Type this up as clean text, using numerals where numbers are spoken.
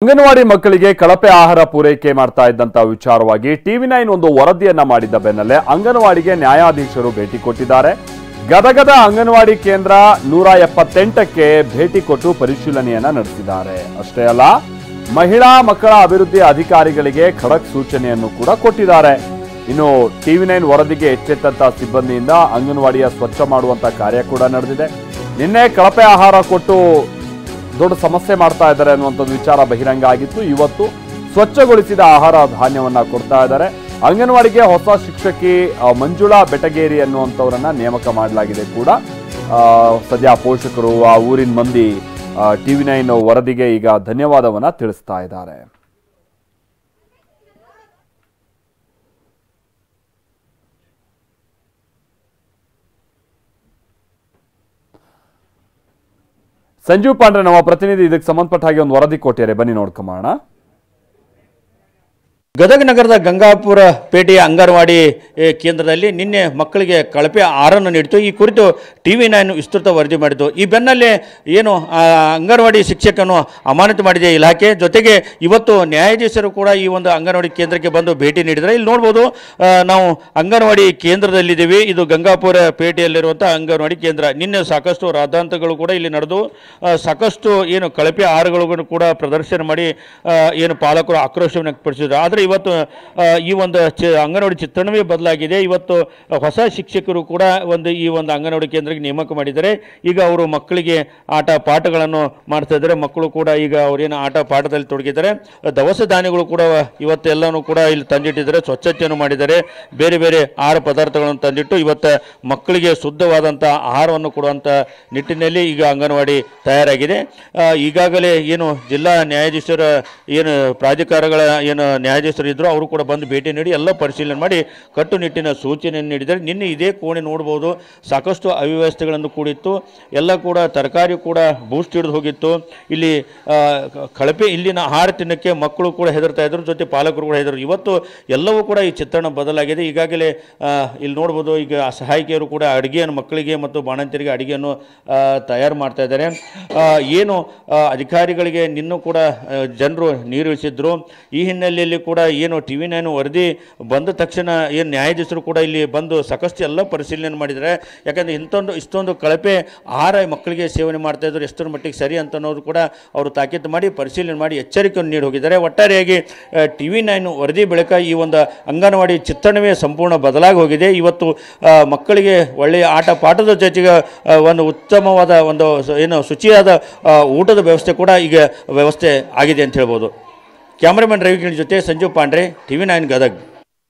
ಅಂಗನವಾಡಿ ಮಕ್ಕಳಿಗೆ ಕಳಪೆ ಆಹಾರ ಪೂರೈಕೆ ಮಾಡ್ತಾ ಇದ್ದಂತ ವಿಚಾರವಾಗಿ ಟಿವಿ9 ಒಂದು ವರದಿಯನ್ನ ಮಾಡಿದ್ದ ಬೆನ್ನಲ್ಲೇ ಅಂಗನವಾಡಿಗೆ ನ್ಯಾಯಾಧೀಶರು ಭೇಟಿ ಕೊಟ್ಟಿದ್ದಾರೆ. ಗದಗದ ಅಂಗನವಾಡಿ ಕೇಂದ್ರ 178ಕ್ಕೆ ಭೇಟಿ ಕೊಟ್ಟು ಪರಿಶೀಲನೆಯನ್ನ ನಡೆಸಿದ್ದಾರೆ. ಅಷ್ಟೇ ಅಲ್ಲ, ಮಹಿಳಾ ಮಕ್ಕಳ ಅಭಿವೃದ್ಧಿ ಅಧಿಕಾರಿಗಳಿಗೆ ಖಡಕ್ ಸೂಚನೆಯನ್ನು ಕೂಡ ಕೊಟ್ಟಿದ್ದಾರೆ. ಇನ್ನು ಟಿವಿ9 ವರದಿಗೆ ಎಚ್ಚೆತ್ತಂತ ಸಿಬ್ಬಂದಿಯಿಂದ ಅಂಗನವಾಡಿಯ ಸ್ವಚ್ಛ ಮಾಡುವಂತ ಕಾರ್ಯ ಕೂಡ ನಡೆದಿದೆ. ನಿನ್ನೆ ಕಳಪೆ ಆಹಾರ ಕೊಟ್ಟು ದೊಡ್ಡ ಸಮಸ್ಯೆ ಮಾಡ್ತಾ ಇದ್ದಾರೆ ಅನ್ನುವಂಥದ್ದು ವಿಚಾರ ಬಹಿರಂಗ ಆಗಿತ್ತು. ಇವತ್ತು ಸ್ವಚ್ಛಗೊಳಿಸಿದ ಆಹಾರ ಧಾನ್ಯವನ್ನ ಕೊಡ್ತಾ ಇದ್ದಾರೆ. ಅಂಗನವಾಡಿಗೆ ಹೊಸ ಶಿಕ್ಷಕಿ ಮಂಜುಳಾ ಬೆಟಗೇರಿ ಅನ್ನುವಂಥವರನ್ನ ನೇಮಕ ಮಾಡಲಾಗಿದೆ ಕೂಡ. ಸದ್ಯ ಪೋಷಕರು, ಆ ಊರಿನ ಮಂದಿ ಟಿವಿ9 ವರದಿಗೆ ಈಗ ಧನ್ಯವಾದವನ್ನ ತಿಳಿಸ್ತಾ ಇದ್ದಾರೆ. ಸಂಜೀವ್ ಪಾಂಡ್ರೆ ನಮ್ಮ ಪ್ರತಿನಿಧಿ ಇದಕ್ಕೆ ಸಂಬಂಧಪಟ್ಟ ಹಾಗೆ ಒಂದು ವರದಿ ಕೊಟ್ಟಿದ್ದಾರೆ, ಬನ್ನಿ ನೋಡ್ಕೊಂಬೋಣ. ಗದಗ ನಗರದ ಗಂಗಾಪುರ ಪೇಟೆಯ ಅಂಗನವಾಡಿ ಕೇಂದ್ರದಲ್ಲಿ ನಿನ್ನೆ ಮಕ್ಕಳಿಗೆ ಕಳಪೆ ಆಹಾರವನ್ನು ನೀಡಿತು. ಈ ಕುರಿತು ಟಿವಿ9 ವಿಸ್ತೃತ ವರದಿ ಮಾಡಿತು. ಈ ಬೆನ್ನಲ್ಲೇ ಏನು ಅಂಗನವಾಡಿ ಶಿಕ್ಷಕನು ಅಮಾನತು ಮಾಡಿದೆ ಇಲಾಖೆ. ಜೊತೆಗೆ ಇವತ್ತು ನ್ಯಾಯಾಧೀಶರು ಕೂಡ ಈ ಒಂದು ಅಂಗನವಾಡಿ ಕೇಂದ್ರಕ್ಕೆ ಬಂದು ಭೇಟಿ ನೀಡಿದ್ದಾರೆ. ಇಲ್ಲಿ ನೋಡ್ಬೋದು, ನಾವು ಅಂಗನವಾಡಿ ಕೇಂದ್ರದಲ್ಲಿದ್ದೀವಿ. ಇದು ಗಂಗಾಪುರ ಪೇಟೆಯಲ್ಲಿರುವಂಥ ಅಂಗನವಾಡಿ ಕೇಂದ್ರ. ನಿನ್ನೆ ಸಾಕಷ್ಟು ರಾದ್ಧಾಂತಗಳು ಕೂಡ ಇಲ್ಲಿ ನಡೆದು ಸಾಕಷ್ಟು ಏನು ಕಳಪೆ ಆಹಾರಗಳನ್ನು ಕೂಡ ಪ್ರದರ್ಶನ ಮಾಡಿ ಏನು ಪಾಲಕರು ಆಕ್ರೋಶವನ್ನು ವ್ಯಕ್ತಪಡಿಸಿದರು. ಆದರೆ ಇವತ್ತು ಈ ಒಂದು ಅಂಗನವಾಡಿ ಚಿತ್ರಣವೇ ಬದಲಾಗಿದೆ. ಇವತ್ತು ಹೊಸ ಶಿಕ್ಷಕರು ಕೂಡ ಈ ಒಂದು ಅಂಗನವಾಡಿ ಕೇಂದ್ರಕ್ಕೆ ನೇಮಕ ಮಾಡಿದ್ದಾರೆ. ಈಗ ಅವರು ಮಕ್ಕಳಿಗೆ ಆಟ ಪಾಠಗಳನ್ನು ಮಾಡ್ತಾ ಇದ್ದಾರೆ. ಮಕ್ಕಳು ಕೂಡ ಈಗ ಅವರೇನು ಆಟ ಪಾಠದಲ್ಲಿ ತೊಡಗಿದ್ದಾರೆ. ದವಸ ಧಾನ್ಯಗಳು ಕೂಡ ಇವತ್ತೆಲ್ಲನೂ ಕೂಡ ಇಲ್ಲಿ ತಂದಿಟ್ಟಿದ್ದಾರೆ. ಸ್ವಚ್ಛತೆಯನ್ನು ಮಾಡಿದ್ದಾರೆ. ಬೇರೆ ಬೇರೆ ಆಹಾರ ಪದಾರ್ಥಗಳನ್ನು ತಂದಿಟ್ಟು ಇವತ್ತು ಮಕ್ಕಳಿಗೆ ಶುದ್ಧವಾದಂಥ ಆಹಾರವನ್ನು ಕೊಡುವಂಥ ನಿಟ್ಟಿನಲ್ಲಿ ಈಗ ಅಂಗನವಾಡಿ ತಯಾರಾಗಿದೆ. ಈಗಾಗಲೇ ಏನು ಜಿಲ್ಲಾ ನ್ಯಾಯಾಧೀಶರ ಏನು ಪ್ರಾಧಿಕಾರಗಳ ಏನು ನ್ಯಾಯಾಧೀಶರು ಇದ್ರು, ಅವರು ಕೂಡ ಬಂದು ಭೇಟಿ ನೀಡಿ ಎಲ್ಲ ಪರಿಶೀಲನೆ ಮಾಡಿ ಕಟ್ಟುನಿಟ್ಟಿನ ಸೂಚನೆಯನ್ನು ನೀಡಿದ್ದಾರೆ. ನಿನ್ನೆ ಇದೇ ಕೋಣೆ ನೋಡ್ಬೋದು, ಸಾಕಷ್ಟು ಅವ್ಯವಸ್ಥೆಗಳನ್ನು ಕೂಡಿತ್ತು. ಎಲ್ಲ ಕೂಡ ತರಕಾರಿ ಕೂಡ ಬೂಸ್ಟ್ ಹಿಡಿದು ಹೋಗಿತ್ತು. ಇಲ್ಲಿ ಕಳಪೆ ಇಲ್ಲಿನ ಆಹಾರ ತಿನ್ನಕ್ಕೆ ಮಕ್ಕಳು ಕೂಡ ಹೆದರ್ತಾ ಇದ್ರು, ಜೊತೆ ಪಾಲಕರು ಕೂಡ ಹೆದರು. ಇವತ್ತು ಎಲ್ಲವೂ ಕೂಡ ಈ ಚಿತ್ರಣ ಬದಲಾಗಿದೆ. ಈಗಾಗಲೇ ಇಲ್ಲಿ ನೋಡ್ಬೋದು, ಈಗ ಸಹಾಯಕಿಯರು ಕೂಡ ಅಡುಗೆಯನ್ನು ಮಕ್ಕಳಿಗೆ ಮತ್ತು ಬಾಣಂತಿಯರಿಗೆ ಅಡುಗೆಯನ್ನು ತಯಾರು ಮಾಡ್ತಾ ಇದ್ದಾರೆ. ಏನು ಅಧಿಕಾರಿಗಳಿಗೆ ನಿನ್ನೂ ಕೂಡ ಜನರು ನೀರಿಳಿಸಿದ್ರು. ಈ ಹಿನ್ನೆಲೆಯಲ್ಲಿ ಕೂಡ ಏನು ಟಿವಿ9 ವರದಿ ಬಂದ ತಕ್ಷಣ ಏನು ನ್ಯಾಯಾಧೀಶರು ಕೂಡ ಇಲ್ಲಿ ಬಂದು ಸಾಕಷ್ಟು ಎಲ್ಲ ಪರಿಶೀಲನೆ ಮಾಡಿದ್ದಾರೆ. ಯಾಕಂದರೆ ಇಷ್ಟೊಂದು ಕಳಪೆ ಆಹಾರ ಮಕ್ಕಳಿಗೆ ಸೇವನೆ ಮಾಡ್ತಾ ಇದ್ರು, ಎಷ್ಟರ ಮಟ್ಟಿಗೆ ಸರಿ ಅಂತ ಅನ್ನೋದು ಕೂಡ ಅವರು ತಾಕೀತು ಮಾಡಿ ಪರಿಶೀಲನೆ ಮಾಡಿ ಎಚ್ಚರಿಕೆಯನ್ನು ನೀಡಿ ಹೋಗಿದ್ದಾರೆ. ಒಟ್ಟಾರೆಯಾಗಿ ಟಿವಿ9 ವರದಿ ಬಳಿಕ ಈ ಒಂದು ಅಂಗನವಾಡಿ ಚಿತ್ರಣವೇ ಸಂಪೂರ್ಣ ಬದಲಾಗಿ ಹೋಗಿದೆ. ಇವತ್ತು ಮಕ್ಕಳಿಗೆ ಒಳ್ಳೆಯ ಆಟ ಪಾಠದ ಜೊತೆಗೆ ಒಂದು ಉತ್ತಮವಾದ ಒಂದು ಏನು ಶುಚಿಯಾದ ಊಟದ ವ್ಯವಸ್ಥೆ ಕೂಡ ಈಗ ವ್ಯವಸ್ಥೆ ಆಗಿದೆ ಅಂತ ಹೇಳ್ಬೋದು. ಕ್ಯಾಮರಾಮನ್ ರವಿಕಿರಣ್ ಜೊತೆ ಸಂಜೀವ್ ಪಾಂಡ್ರೆ, ಟಿವಿ9 ಗದಗ್.